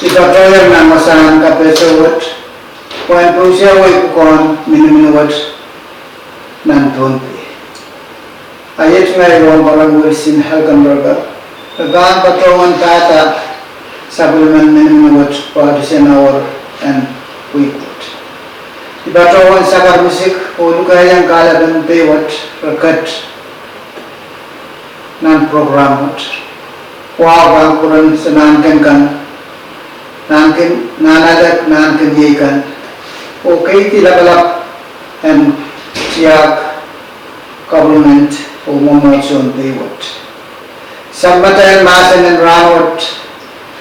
Ipatoyan na masahan ka pesawat, kung po siya ay kukon minuminuwat ng tunti. Ayat nga yung parang wilsin halkan burger. Kagaan patungan tata supplement minuminuwat Protestant Hour and Weekwood. Ipatoyan sakar musik, ulu kayang kala dan pewat rekat ng program wat. Wawang kurang senangkan kan nankin nanadak nankin yekan okay tilabalap and siyak government o momotson pewat sambatan masan and rawat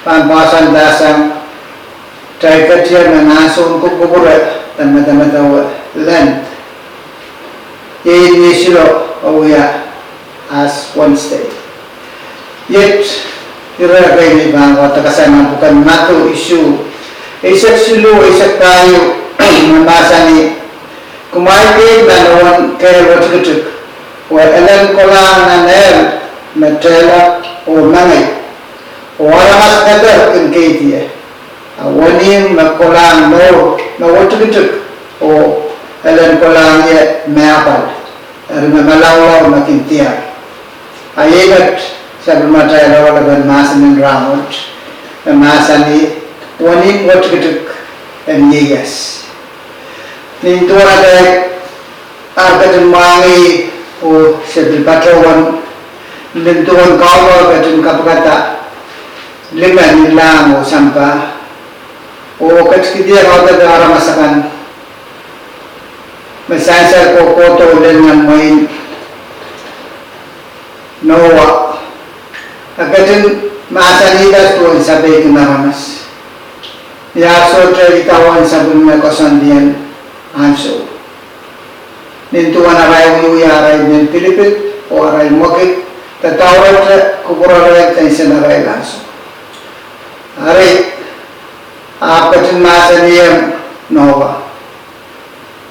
pampasan dasang taikatya na nason kubura tamadamadawa land yisilo awya as one state yet iragay ni bang watakasan bukan nato issue isak silo isak tayo mamasa ni kumaiti na nawan kaya watakatuk wa alam ko lang na nel matela o mangay o aramas natar kinkitiya awanin makulang no na watakatuk o alam ko lang ya mayapal arimamalaw makintiya ayegat sebelum ada lawan masan dan ramut, masan ni wanin wat ketuk yes. Ni tu ada arkatin mangi o sebel patrawan lentuan kau katin kapkata lima nilam o sampah o kat dia kau ada arah masakan mesasar ko koto dengan main Noah agatin maasanidas tuan sabi kinaramas. Yaso itawan sabun na kosandian anso. Nintuan aray uyuyaray ng Pilipit o aray mokit tatawat kupuraray tayo sa naray laso. Aray agatin maasaniyam Noah.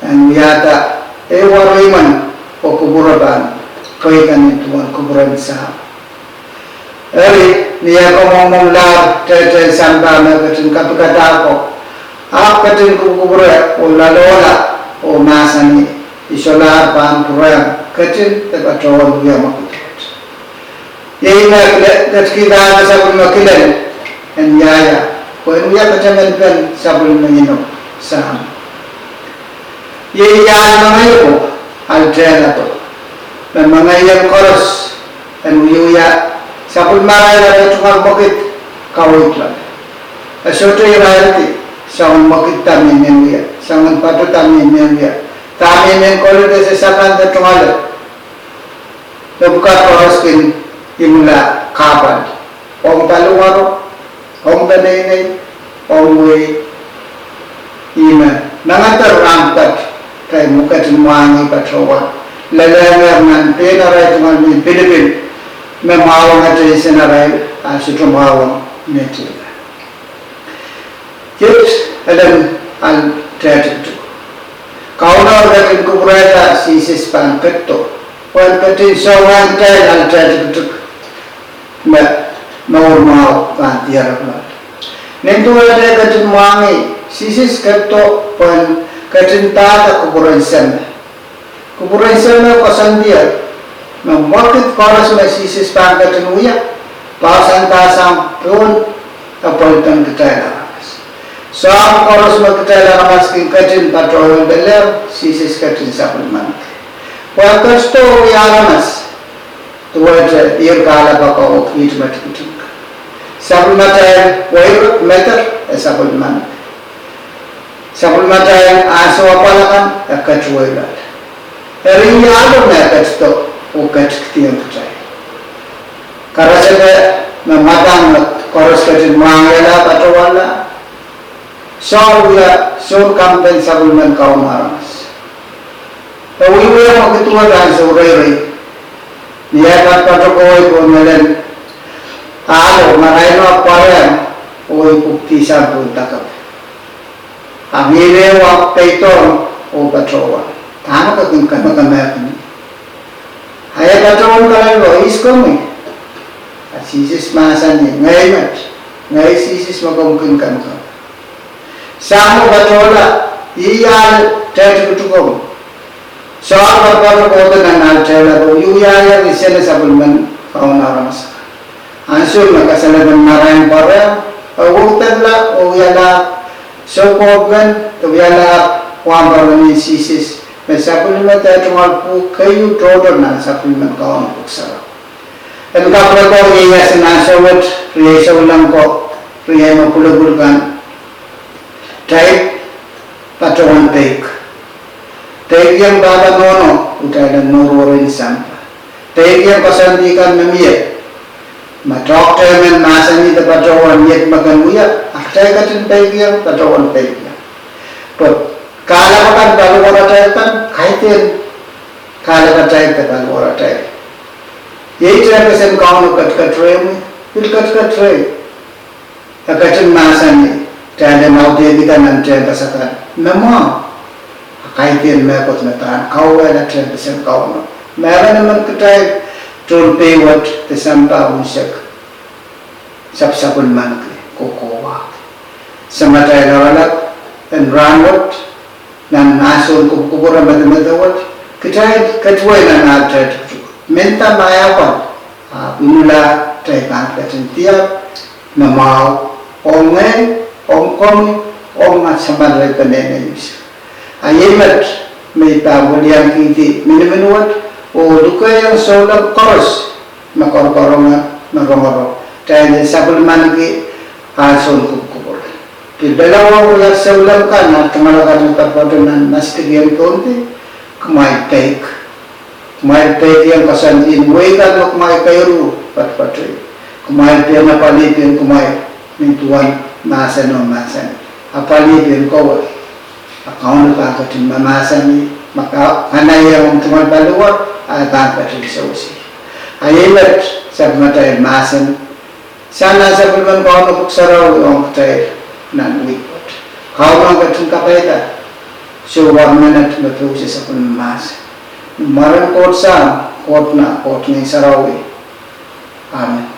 And yata waroy man o kupuraban kaya kanintuan kupuran sa Eri niya ko mong tete samba na katin kapagkata ko. Katin kubura o lalola o masani isolar pan program katin tapatawan niya makikit. Yay na katkita na sabon makilan and yaya. Kung niya kacaman kan sabon manginom sa Yay yan mga ko altera to. Na mga yan koros and uyuya Sapul maray na tukang bakit kawit lang. Asoto yung reality, siyang bakit tamin niya, siyang pato tamin niya. Tamin niya kolite sa sakan na tungalat. Nabuka koroskin imula kapan. Om talungaro, om tanay, om way, ima. Nangatar rampat kay mukatin muangi patrowa. Lalangar ng pinaray tungal ni Pilipin. Memawang aja senarai asitu mawang neti. Yet alam al terjadi. Kau nak orang kuburaya sisis pan petto. Wan petin sawan tel al terjadi. Mawar mau pan tiara pula. Nentu ada katin wangi sisis petto pan katin tata kuburaya sana. Kuburaya sana kosan dia. Waktu koros na sisis pangkat nuya, pasan tasang pun apaltan kita laras. So koros magkita laras king katin patrol beler sisis katin supplement. Waktu sto yaramas tuwad ir kala bako okit matkutuk. Supplement oil meter supplement. Supplement aso apalakan akatwela. Eri yalo na katsto ukat ketiang percaya. Karena saya mematang koros kecil mangala patrawala, soalnya sur kampen sabulman kaum aras. Tahu yang mengetua dan sore dia kan patrokoi pemelen, alo maraino paran, oi bukti sabun takap. Amile waktu itu o patrawa, tama kagungkan makamay. Ayat patrol kalau lo isko me, asisis masan ni ngayat, ngai sisis magomkin kan ka samo batola iyal tet kutukom so apa ko na tela ko iyal isela sabulman fauna ramas ansul makasalaban marayan para utadla o yala so kogan to yala wambarani sisis may sabulman tayo po kayo todo na sabulman kaon puksara dan kapag ko iya sinasawat riya sa ulang ko riya mapulagulkan type patawan take yang baba nono utay ng nururin sampa take yang pasandikan namiya ma-doctor man masani da patawan yet maganuya aktay katin take yang patawan take yang but kala kan balwara type kan kaitin kala ka type ka balwara type यही तरह से काम कट रहे हैं फिर कट रहे अकचन मासानी चाहे नाउते दिका नंटे का सकार नमो काइतेन मैं कुछ न तान खाओगे ना ट्रेन पे सब खाओ ना मैं वाले मन कटाए टोल पे वट ते संपा उनसक सब मन के कोवा समाचार वाला and run what nan nasul kubura madawat kitaid katway na natat menta mayapan pinula taykan katin tiap namau ongen ongkong ongat samalay kanenayus ayemat may pabulyan kiti minimenuat o dukay ang solang koros makorkorongan magomoro tayo sabulman ki hason kubur kidalawa ko yung solang ka na tumalakan ng tapadunan nastigyan konti kumay take yang kasan inway kan mo kumay kayo patpatri kumay piyan na palipin kumay mintuan masan apalipin ko akaon ka katin mamasan maka hanayang tumal baluwa ay kapatin sa usi ayelat sa matay masan sana sa bulman ko ano puksaraw yung patay nan wikot kawang katin kapayta so wag manat matusi sa pulmasan Maran kot sa kot na sarawi. Amen.